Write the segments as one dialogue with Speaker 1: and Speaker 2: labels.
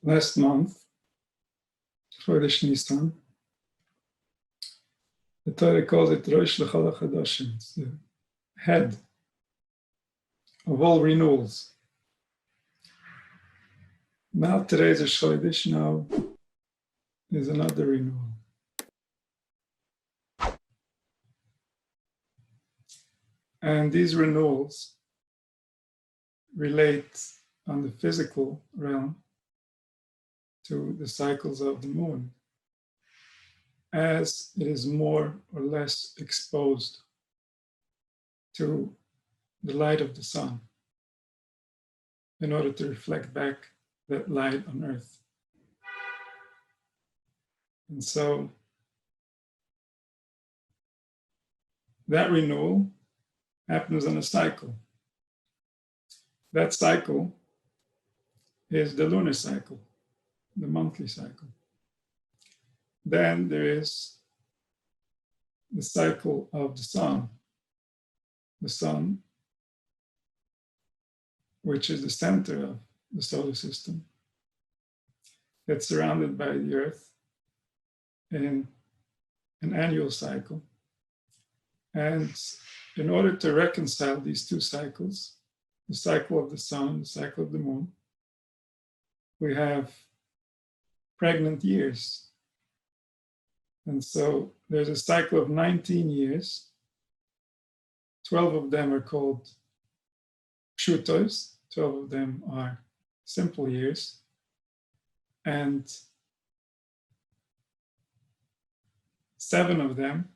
Speaker 1: last month, Chodesh Nisan, the Torah calls it Rosh L'chol HaChadoshim. It's the head of all renewals. Now today's Rosh Chodesh, now is another renewal. And these renewals relate on the physical realm to the cycles of the moon, as it is more or less exposed to the light of the sun in order to reflect back that light on earth. And so that renewal happens on a cycle. That cycle is the lunar cycle, the monthly cycle. Then there is the cycle of the sun, which is the center of the solar system, that's surrounded by the earth in an annual cycle. And in order to reconcile these two cycles, the cycle of the sun, the cycle of the moon, we have pregnant years. And so there's a cycle of 19 years. 12 of them are called pshutos, 12 of them are simple years. And 7 of them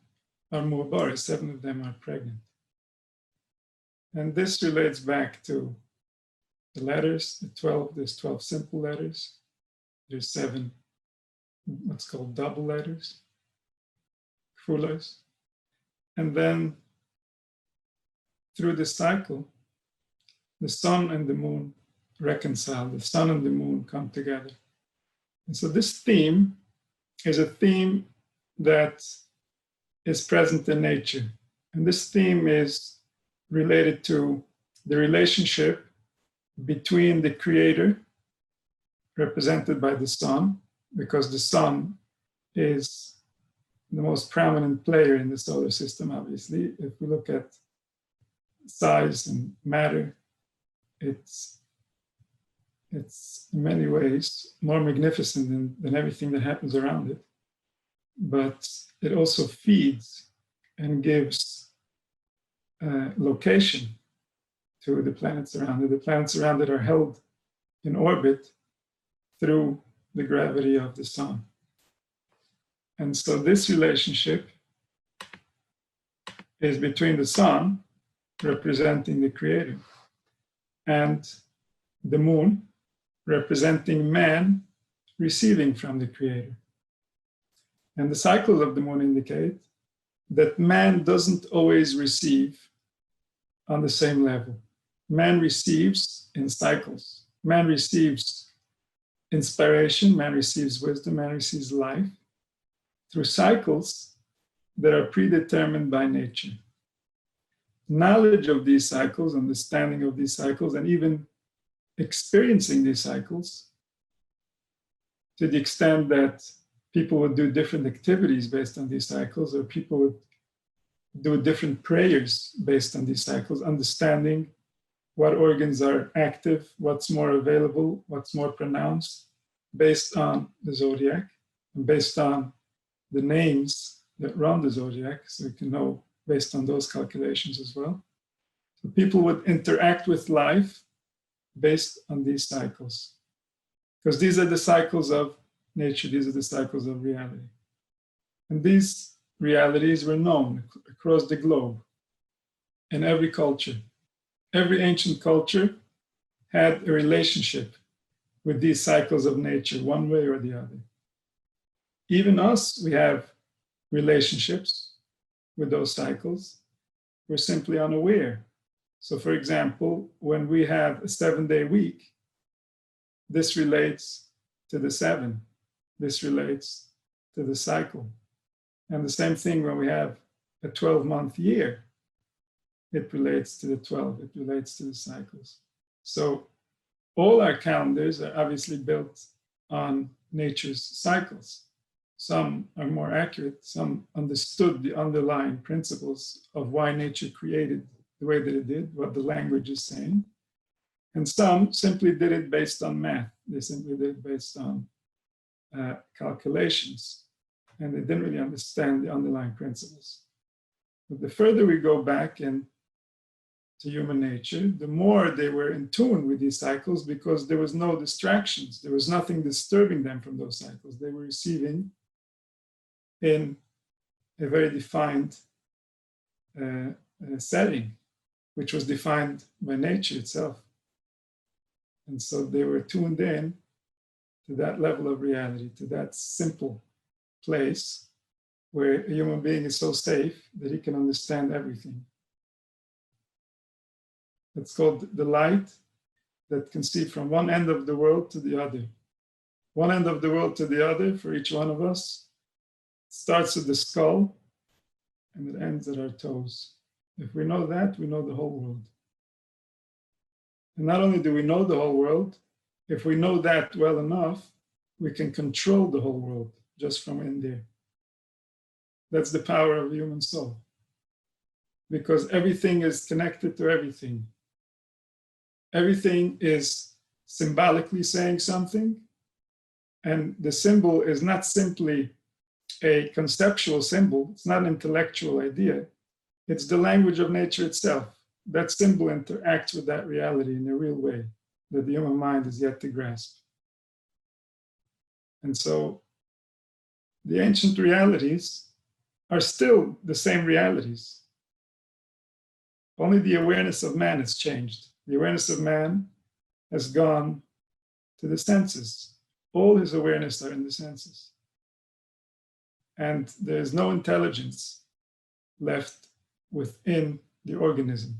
Speaker 1: are mu'abaris, 7 of them are pregnant. And this relates back to the letters, the 12, there's 12 simple letters. There's 7, what's called double letters, kfulas. And then through this cycle, the sun and the moon reconcile, the sun and the moon come together. And so this theme is a theme that is present in nature. And this theme is related to the relationship between the creator, represented by the sun, because the sun is the most prominent player in the solar system, obviously. If we look at size and matter, it's in many ways more magnificent than everything that happens around it. But it also feeds and gives location to the planets around it. The planets around it are held in orbit through the gravity of the sun. And so this relationship is between the sun, representing the creator, and the moon, representing man receiving from the creator. And the cycles of the moon indicate that man doesn't always receive on the same level. Man receives in cycles. Man receives inspiration, man receives wisdom, man receives life through cycles that are predetermined by nature. Knowledge of these cycles, understanding of these cycles, and even experiencing these cycles, to the extent that people would do different activities based on these cycles, or people would do different prayers based on these cycles, understanding what organs are active, what's more available, what's more pronounced, based on the zodiac, and based on the names that run the zodiac, so you can know based on those calculations as well. So people would interact with life based on these cycles, because these are the cycles of nature, these are the cycles of reality. And these realities were known across the globe in every culture. Every ancient culture had a relationship with these cycles of nature, one way or the other. Even us, we have relationships with those cycles. We're simply unaware. So for example, when we have a 7-day week, this relates to the 7. This relates to the cycle. And the same thing when we have a 12-month year, it relates to the 12, it relates to the cycles. So all our calendars are obviously built on nature's cycles. Some are more accurate, some understood the underlying principles of why nature created the way that it did, what the language is saying. And some simply did it based on math. They simply did it based on calculations. And they didn't really understand the underlying principles. But the further we go back into human nature, the more they were in tune with these cycles, because there was no distractions. There was nothing disturbing them from those cycles. They were receiving in a very defined setting, which was defined by nature itself. And so they were tuned in to that level of reality, to that simple place where a human being is so safe that he can understand everything. It's called the light that can see from one end of the world to the other. One end of the world to the other for each one of us. It starts with the skull and it ends at our toes. If we know that, we know the whole world. And not only do we know the whole world, if we know that well enough, we can control the whole world just from in there. That's the power of the human soul. Because everything is connected to everything. Everything is symbolically saying something, and the symbol is not simply a conceptual symbol, it's not an intellectual idea, it's the language of nature itself. That symbol interacts with that reality in a real way that the human mind is yet to grasp. And so the ancient realities are still the same realities. Only the awareness of man has changed. The awareness of man has gone to the senses. All his awareness are in the senses. And there's no intelligence left within the organism,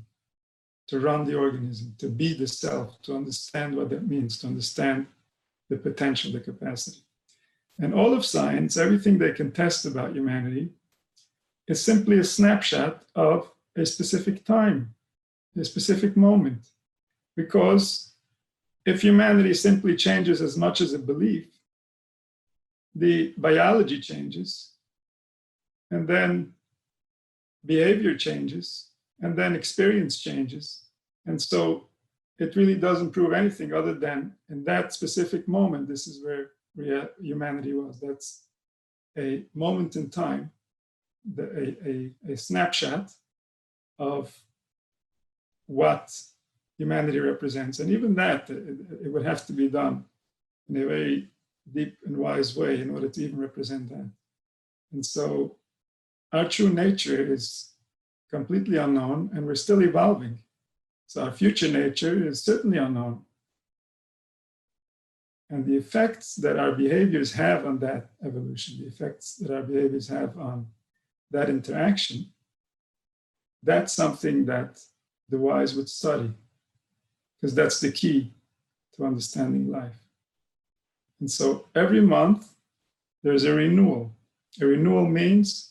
Speaker 1: to run the organism, to be the self, to understand what that means, to understand the potential, the capacity. And all of science, everything they can test about humanity, is simply a snapshot of a specific time, a specific moment. Because if humanity simply changes as much as a belief, the biology changes, and then behavior changes, and then experience changes. And so it really doesn't prove anything other than in that specific moment, this is where humanity was. That's a moment in time, a snapshot of what humanity represents. And even that, it would have to be done in a very deep and wise way in order to even represent that. And so our true nature is completely unknown, and we're still evolving. So our future nature is certainly unknown. And the effects that our behaviors have on that evolution, the effects that our behaviors have on that interaction, that's something that the wise would study, because that's the key to understanding life. And so every month, there's a renewal. A renewal means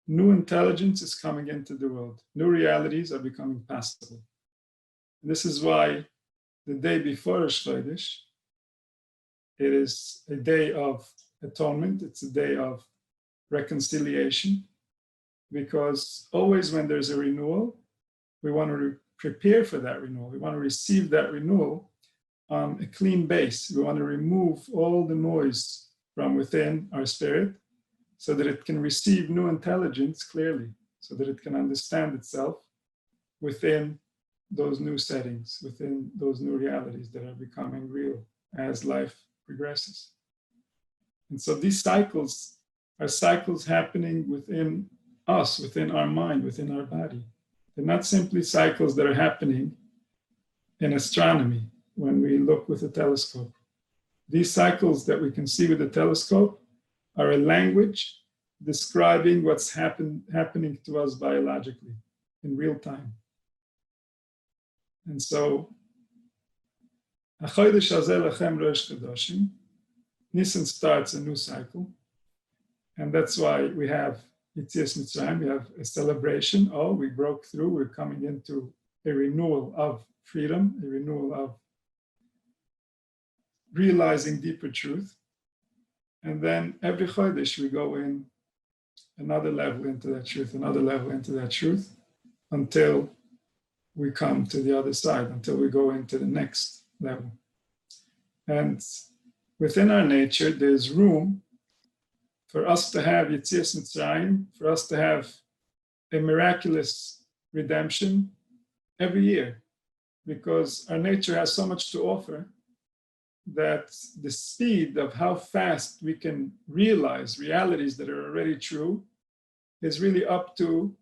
Speaker 1: new intelligence is coming into the world. New realities are becoming possible. And this is why the day before Rosh Chodesh, it is a day of atonement. It's a day of reconciliation, because always when there's a renewal, we want to prepare for that renewal. We want to receive that renewal on a clean base. We want to remove all the noise from within our spirit so that it can receive new intelligence clearly, so that it can understand itself within those new settings, within those new realities that are becoming real as life progresses. And so these cycles are cycles happening within us, within our mind, within our body. They're not simply cycles that are happening in astronomy when we look with a telescope. These cycles that we can see with a telescope are a language describing what's happening to us biologically in real time. And so, Nisan starts a new cycle, and that's why we have Yetzias Mitzrayim, we have a celebration. Oh, we broke through, we're coming into a renewal of freedom, a renewal of realizing deeper truth. And then every Chodesh we go in another level into that truth, another level into that truth, until we come to the other side, until we go into the next level. And within our nature, there's room for us to have Yetzias Mitzrayim, for us to have a miraculous redemption every year, because our nature has so much to offer that the speed of how fast we can realize realities that are already true is really up to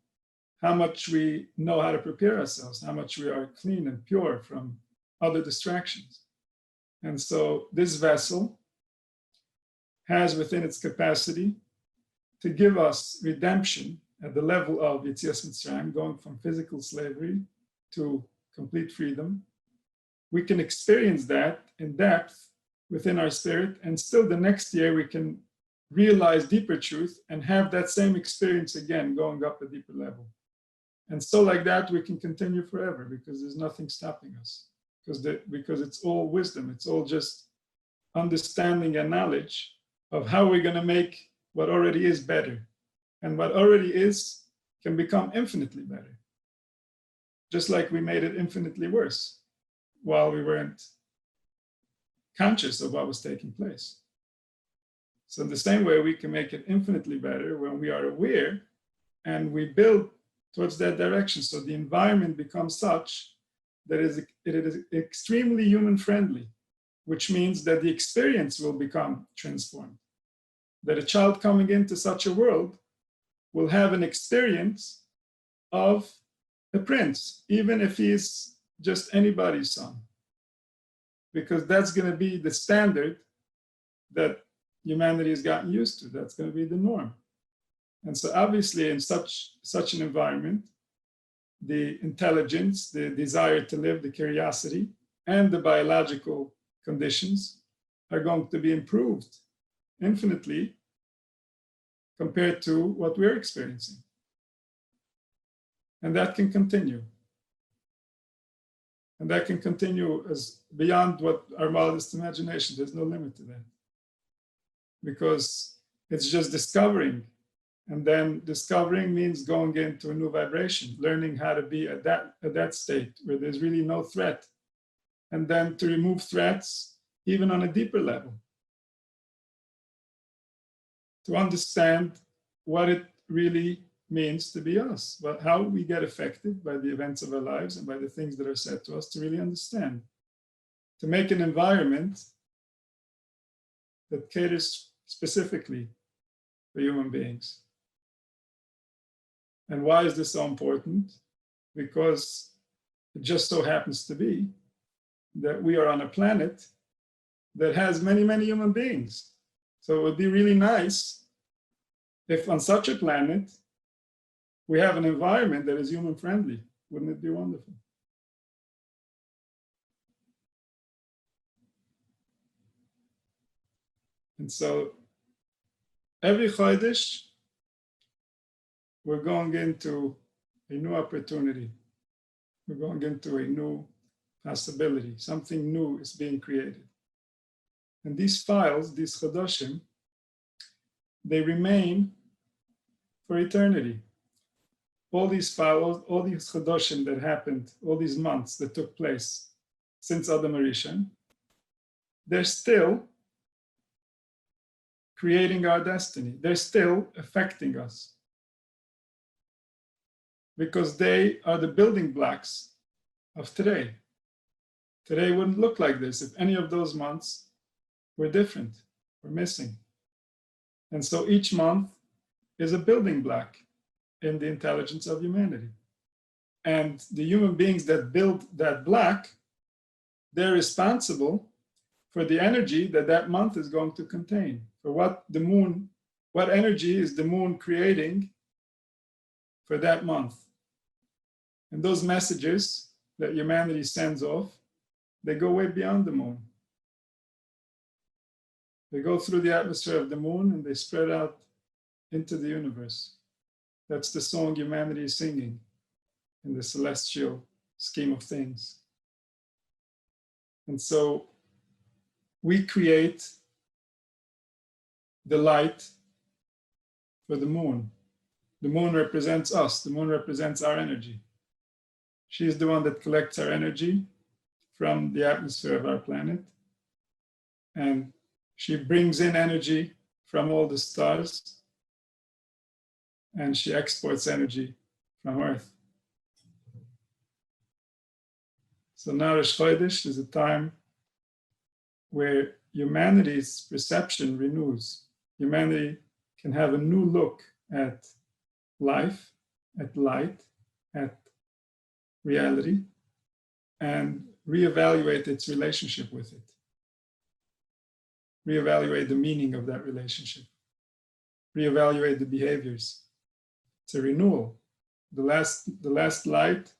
Speaker 1: how much we know how to prepare ourselves, how much we are clean and pure from other distractions. And so this vessel has within its capacity to give us redemption at the level of Yetzias Mitzrayim, going from physical slavery to complete freedom. We can experience that in depth within our spirit, and still the next year we can realize deeper truth and have that same experience again, going up a deeper level. And so like that, we can continue forever, because there's nothing stopping us, because it's all wisdom. It's all just understanding and knowledge of how we're going to make what already is better. And what already is can become infinitely better. Just like we made it infinitely worse while we weren't conscious of what was taking place. So in the same way, we can make it infinitely better when we are aware and we build towards that direction. So the environment becomes such that it is extremely human friendly, which means that the experience will become transformed. That a child coming into such a world will have an experience of a prince, even if he is just anybody's son, because that's going to be the standard that humanity has gotten used to. That's going to be the norm. And so obviously in such an environment, the intelligence, the desire to live, the curiosity, and the biological conditions are going to be improved infinitely compared to what we're experiencing. And that can continue. And that can continue as beyond what our wildest imagination. There's no limit to that. Because it's just discovering. And then discovering means going into a new vibration, learning how to be at that state where there's really no threat. And then to remove threats, even on a deeper level. To understand what it really means to be us, but how we get affected by the events of our lives and by the things that are said to us, to really understand. To make an environment that caters specifically for human beings. And why is this so important? Because it just so happens to be that we are on a planet that has many, many human beings. So it would be really nice if on such a planet, we have an environment that is human friendly. Wouldn't it be wonderful? And so every Chodesh, we're going into a new opportunity. We're going into a new possibility. Something new is being created. And these files, these Chodoshim, they remain for eternity. All these files, all these Chodoshim that happened, all these months that took place since Adam Rishon, they're still creating our destiny. They're still affecting us. Because they are the building blocks of today. Today wouldn't look like this if any of those months were different, were missing. And so each month is a building block in the intelligence of humanity. And the human beings that build that block, they're responsible for the energy that that month is going to contain, for what energy is the moon creating for that month. And those messages that humanity sends off, they go way beyond the moon. They go through the atmosphere of the moon and they spread out into the universe. That's the song humanity is singing in the celestial scheme of things. And so we create the light for the moon. The moon represents us. The moon represents our energy. She is the one that collects our energy from the atmosphere of our planet. And she brings in energy from all the stars. And she exports energy from Earth. So now Rosh Chodesh is a time where humanity's perception renews. Humanity can have a new look at life, at light, at reality, and reevaluate its relationship with it. Reevaluate the meaning of that relationship. Reevaluate the behaviors. It's a renewal. The last light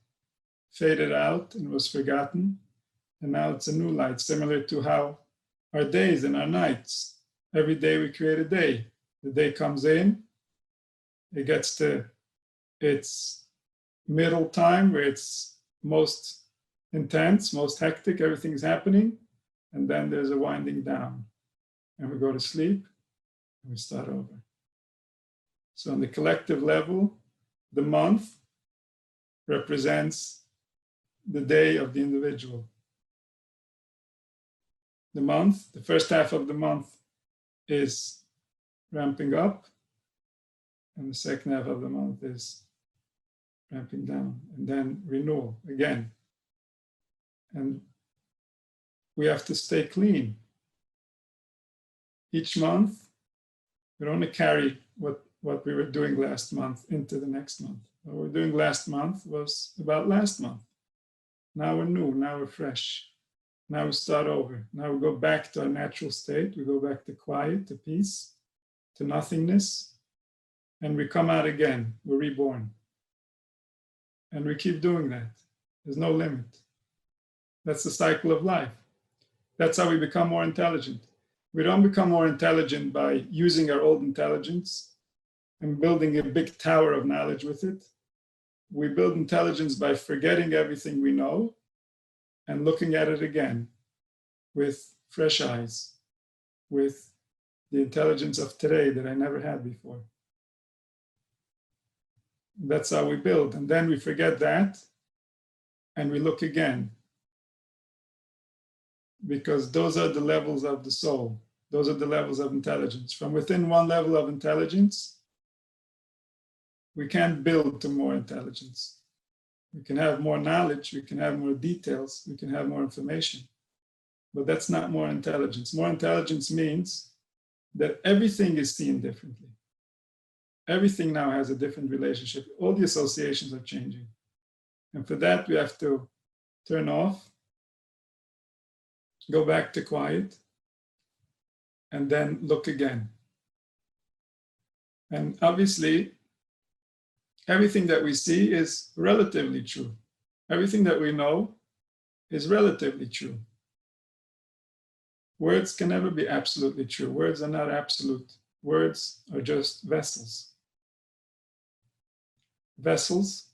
Speaker 1: faded out and was forgotten, and now it's a new light, similar to how our days and our nights. Every day we create a day. The day comes in, it gets to its middle time where it's most intense, most hectic, everything's happening, and then there's a winding down. And we go to sleep, and we start over. So on the collective level, the month represents the day of the individual. The month, the first half of the month is ramping up, and the second half of the month is ramping down, and then renewal again. And we have to stay clean. Each month, we don't want to carry what we were doing last month into the next month. What we were doing last month was about last month. Now we're new, now we're fresh. Now we start over. Now we go back to our natural state. We go back to quiet, to peace, to nothingness, and we come out again. We're reborn. And we keep doing that. There's no limit. That's the cycle of life. That's how we become more intelligent. We don't become more intelligent by using our old intelligence and building a big tower of knowledge with it. We build intelligence by forgetting everything we know and looking at it again with fresh eyes, with the intelligence of today that I never had before. That's how we build. And then we forget that and we look again. Because those are the levels of the soul. Those are the levels of intelligence. From within one level of intelligence, we can't build to more intelligence. We can have more knowledge, we can have more details, we can have more information. But that's not more intelligence. More intelligence means that everything is seen differently. Everything now has a different relationship. All the associations are changing. And for that, we have to turn off, go back to quiet, and then look again. And obviously, everything that we see is relatively true. Everything that we know is relatively true. Words can never be absolutely true. Words are not absolute. Words are just vessels. Vessels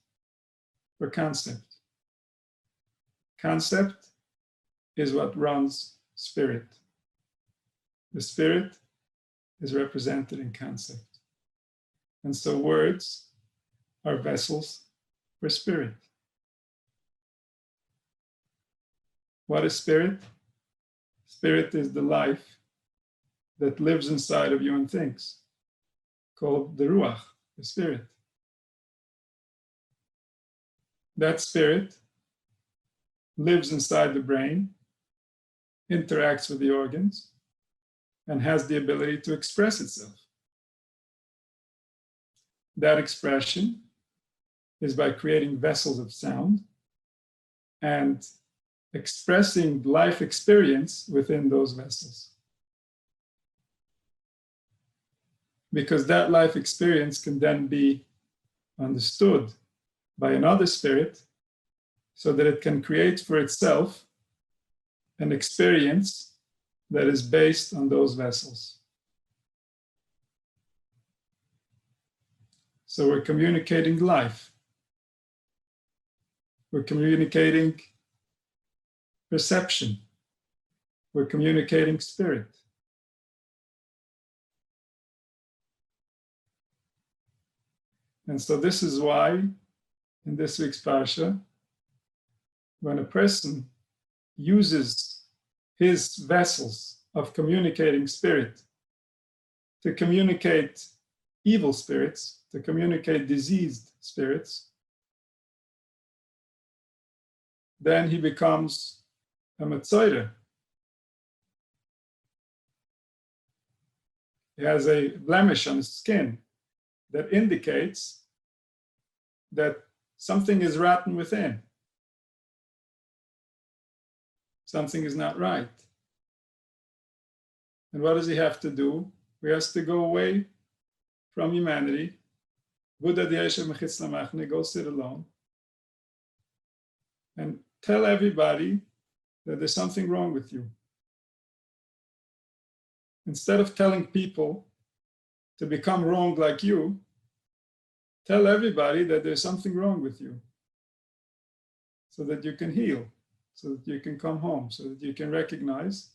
Speaker 1: for concept. Concept is what runs spirit. The spirit is represented in concept. And so words are vessels for spirit. What is spirit? Spirit is the life that lives inside of you and thinks, called the Ruach, the spirit. That spirit lives inside the brain, interacts with the organs, and has the ability to express itself. That expression is by creating vessels of sound and expressing life experience within those vessels. Because that life experience can then be understood by another spirit so that it can create for itself an experience that is based on those vessels. So we're communicating life. We're communicating perception. We're communicating spirit. And so this is why in this week's Parsha, when a person uses his vessels of communicating spirit to communicate evil spirits, to communicate diseased spirits, then he becomes a Metzora. He has a blemish on his skin that indicates that something is rotten within. Something is not right. And what does he have to do? He has to go away from humanity. Buddha go sit alone and tell everybody that there's something wrong with you. Instead of telling people to become wrong like you, tell everybody that there's something wrong with you so that you can heal, so that you can come home, so that you can recognize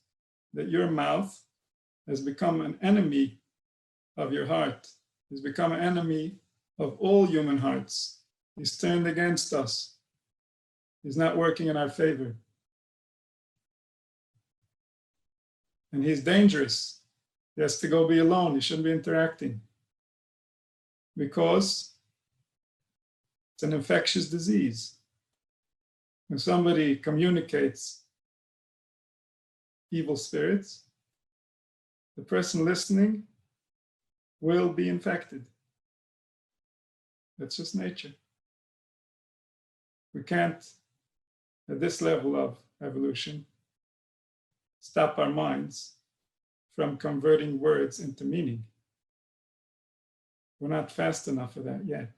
Speaker 1: that your mouth has become an enemy of your heart. He's become an enemy of all human hearts. He's turned against us. He's not working in our favor. And he's dangerous. He has to go be alone. He shouldn't be interacting. Because it's an infectious disease. When somebody communicates evil spirits, the person listening will be infected. That's just nature. We can't, at this level of evolution, stop our minds from converting words into meaning. We're not fast enough for that yet.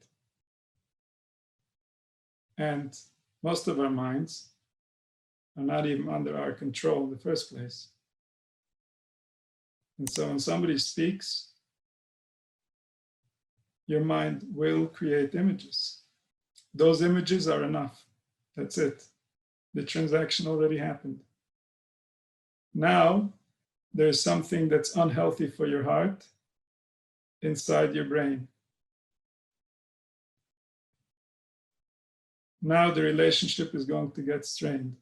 Speaker 1: And most of our minds are not even under our control in the first place. And so when somebody speaks, your mind will create images. Those images are enough. That's it. The transaction already happened. Now, there's something that's unhealthy for your heart inside your brain. Now the relationship is going to get strained.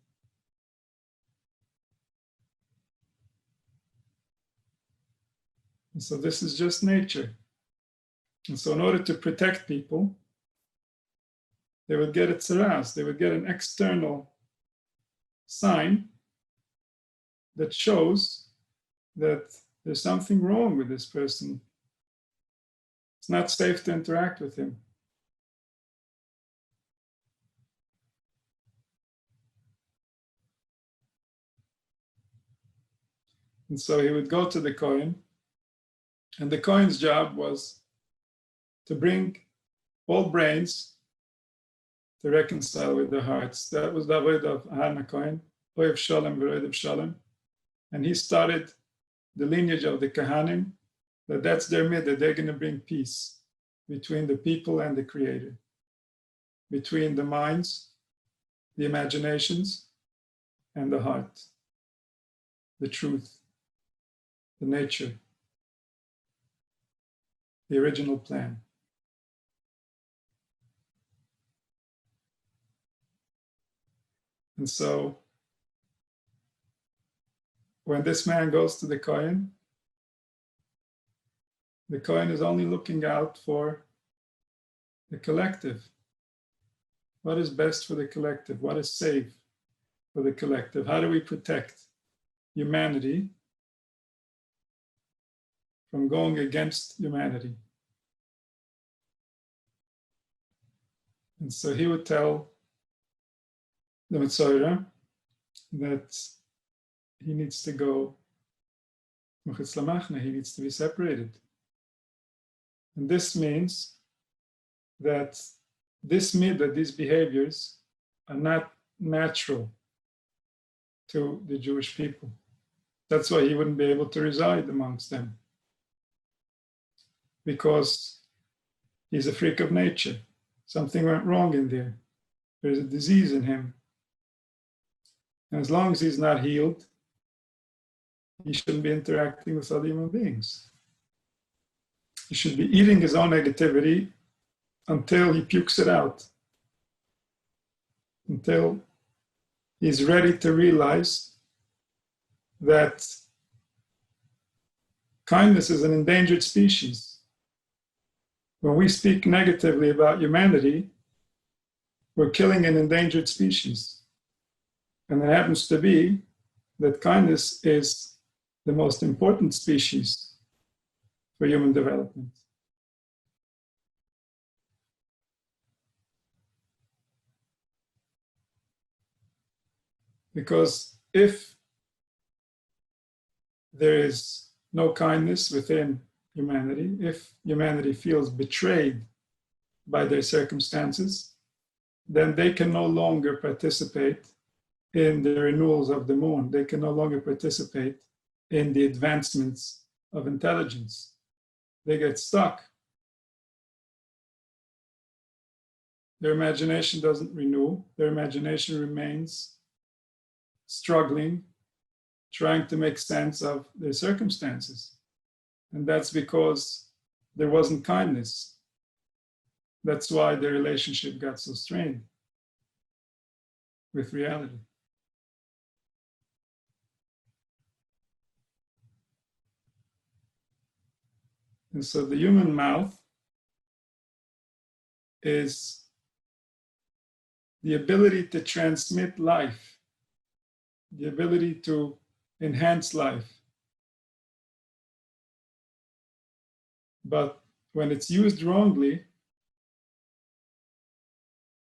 Speaker 1: And so this is just nature. And so in order to protect people, they would get it tzaras. They would get an external sign that shows that there's something wrong with this person. It's not safe to interact with him. And so he would go to the Kohen, and the Kohen's job was to bring all brains to reconcile with their hearts. That was the avodah of HaKohen, Oyev Shalom v'Oyev Shalom. And he started the lineage of the Kohanim, that's their midah, they're going to bring peace between the people and the Creator, between the minds, the imaginations, and the heart, the truth, the nature, the original plan. And so, when this man goes to the Kohen is only looking out for the collective. What is best for the collective? What is safe for the collective? How do we protect humanity from going against humanity? And so he would tell the Metzora that he needs to go, he needs to be separated. And this means that this midah, these behaviors, are not natural to the Jewish people. That's why he wouldn't be able to reside amongst them, because he's a freak of nature. Something went wrong in there. There's a disease in him. And as long as he's not healed, he shouldn't be interacting with other human beings. He should be eating his own negativity until he pukes it out, until he's ready to realize that kindness is an endangered species. When we speak negatively about humanity, we're killing an endangered species. And it happens to be that kindness is the most important species for human development. Because if there is no kindness within humanity, if humanity feels betrayed by their circumstances, then they can no longer participate in the renewals of the moon. They can no longer participate in the advancements of intelligence. They get stuck. Their imagination doesn't renew. Their imagination remains struggling, trying to make sense of their circumstances. And that's because there wasn't kindness. That's why their relationship got so strained with reality. And so the human mouth is the ability to transmit life, the ability to enhance life. But when it's used wrongly,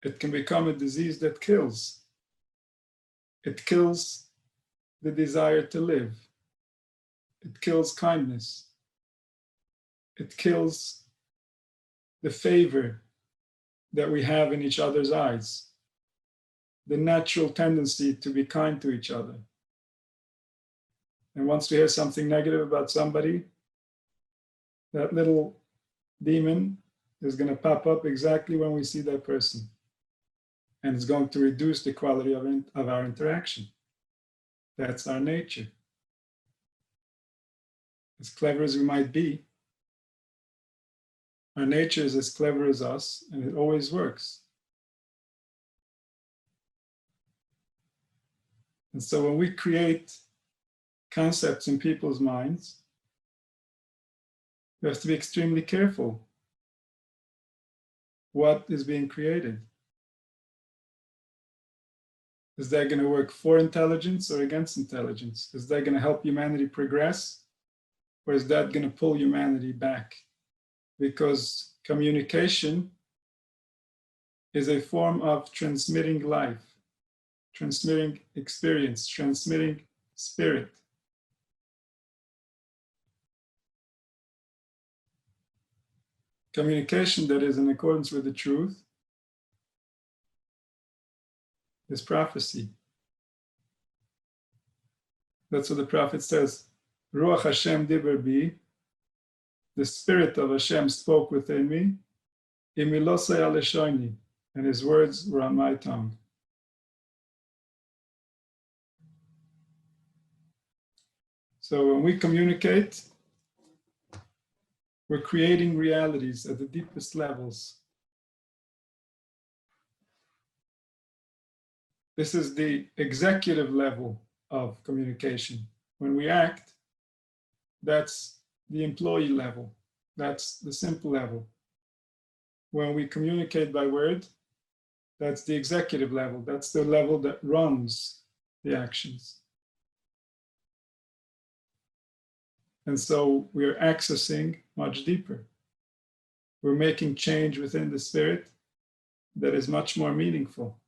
Speaker 1: it can become a disease that kills. It kills the desire to live. It kills kindness. It kills the favor that we have in each other's eyes, the natural tendency to be kind to each other. And once we hear something negative about somebody, that little demon is going to pop up exactly when we see that person. And it's going to reduce the quality of our interaction. That's our nature. As clever as we might be, our nature is as clever as us, and it always works. And so when we create concepts in people's minds, we have to be extremely careful what is being created. Is that going to work for intelligence or against intelligence? Is that going to help humanity progress? Or is that going to pull humanity back? Because communication is a form of transmitting life, transmitting experience, transmitting spirit. Communication that is in accordance with the truth is prophecy. That's what the prophet says. Ruach Hashem diber bi. The spirit of Hashem spoke within me. Imilosei aleshoni. And his words were on my tongue. So when we communicate, we're creating realities at the deepest levels. This is the executive level of communication. When we act, that's the employee level. That's the simple level. When we communicate by word, that's the executive level. That's the level that runs the actions. And so we're accessing much deeper. We're making change within the spirit that is much more meaningful.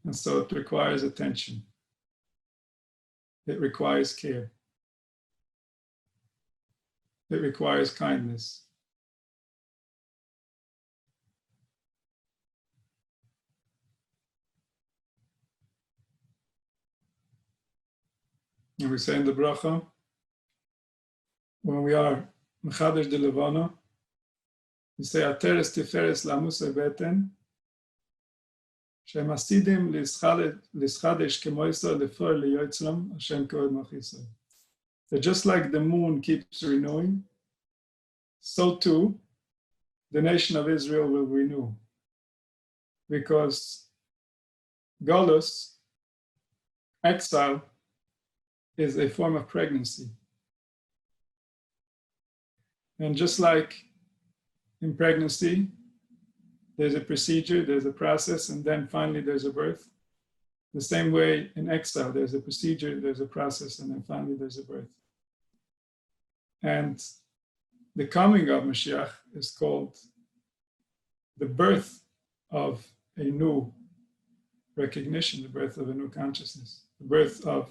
Speaker 1: And so it requires attention. It requires care. It requires kindness. And we say in the bracha, when we are mechadesh de levana, we say ateres tiferes lamusay beten, shemasidim lischadesh kemoiso lefor liyotzlam Hashem kod machisay. that just like the moon keeps renewing, so too the nation of Israel will renew. Because Galus, exile, is a form of pregnancy. And just like in pregnancy, there's a procedure, there's a process, and then finally there's a birth. The same way in exile, there's a procedure, there's a process, and then finally there's a birth. And the coming of Mashiach is called the birth of a new recognition, the birth of a new consciousness, the birth of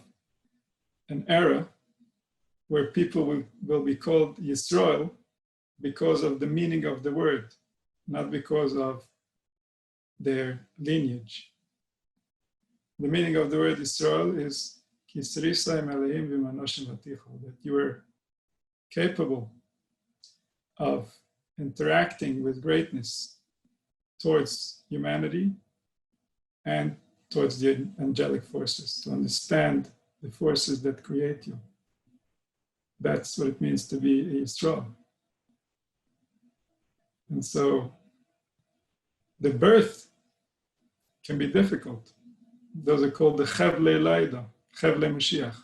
Speaker 1: an era where people will be called Yisrael because of the meaning of the word, not because of their lineage. The meaning of the word Yisrael is that you are capable of interacting with greatness towards humanity and towards the angelic forces, to understand the forces that create you. That's what it means to be a Yisrael. And so the birth can be difficult. Those are called the Chevle Laida, Chevle Mashiach,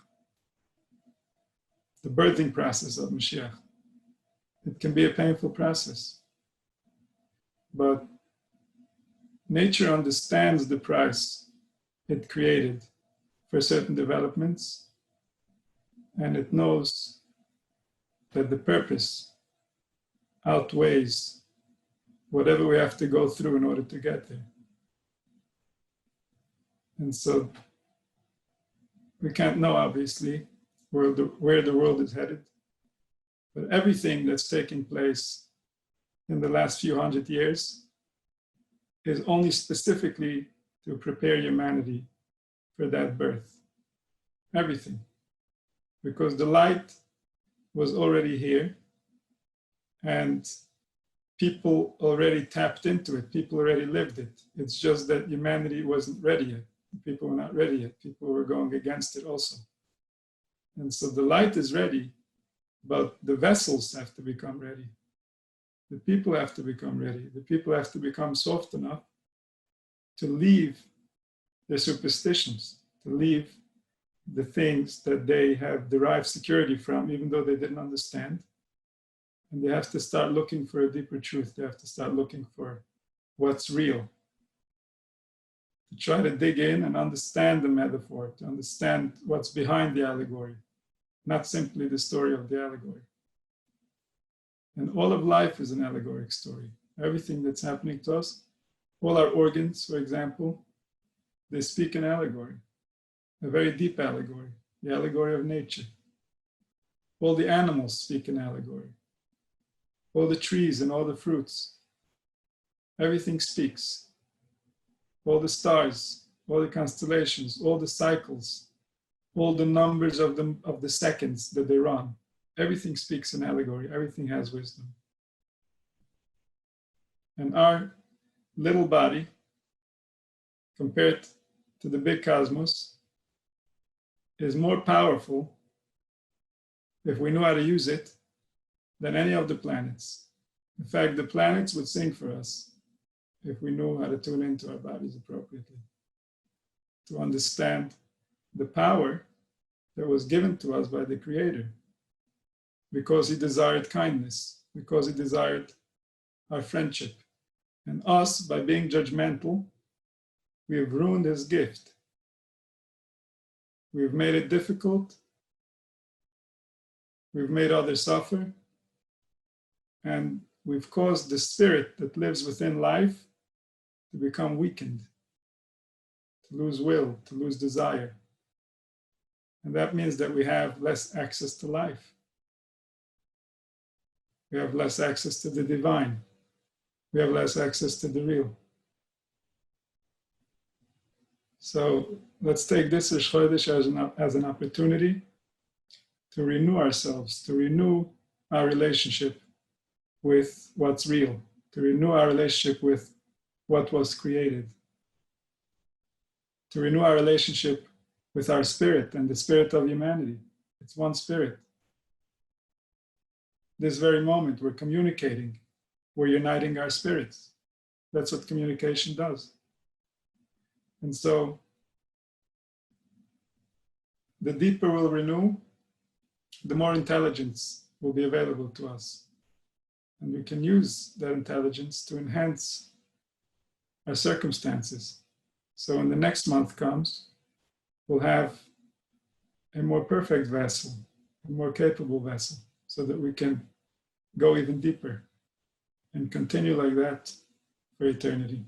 Speaker 1: the birthing process of Mashiach. It can be a painful process, but nature understands the price it created for certain developments, and it knows that the purpose outweighs whatever we have to go through in order to get there. And so we can't know, obviously, where the world is headed, but everything that's taking place in the last few hundred years is only specifically to prepare humanity for that birth. Everything. Because the light was already here and people already tapped into it. People already lived it. It's just that humanity wasn't ready yet. People were not ready yet. People were going against it also. And so the light is ready, but the vessels have to become ready. The people have to become ready. The people have to become soft enough to leave their superstitions, to leave the things that they have derived security from, even though they didn't understand. And they have to start looking for a deeper truth. They have to start looking for what's real. To try to dig in and understand the metaphor, to understand what's behind the allegory, not simply the story of the allegory. And all of life is an allegoric story. Everything that's happening to us, all our organs, for example, they speak an allegory, a very deep allegory, the allegory of nature. All the animals speak an allegory. All the trees and all the fruits, everything speaks. All the stars, all the constellations, all the cycles, all the numbers of the seconds that they run, everything speaks an allegory, everything has wisdom. And our little body, compared to the big cosmos, is more powerful, if we know how to use it, than any of the planets. In fact, the planets would sing for us if we knew how to tune into our bodies appropriately, to understand the power that was given to us by the Creator, because He desired kindness, because He desired our friendship. And us, by being judgmental, we have ruined His gift. We've made it difficult. We've made others suffer. And we've caused the spirit that lives within life to become weakened, to lose will, to lose desire. And that means that we have less access to life. We have less access to the divine. We have less access to the real. So let's take this Rosh Chodesh as an opportunity to renew ourselves, to renew our relationship with what's real, to renew our relationship with what was created, to renew our relationship with our spirit and the spirit of humanity. It's one spirit. This very moment, we're communicating. We're uniting our spirits. That's what communication does. And so, the deeper we'll renew, the more intelligence will be available to us. And we can use that intelligence to enhance our circumstances. So when the next month comes, we'll have a more perfect vessel, a more capable vessel, so that we can go even deeper and continue like that for eternity.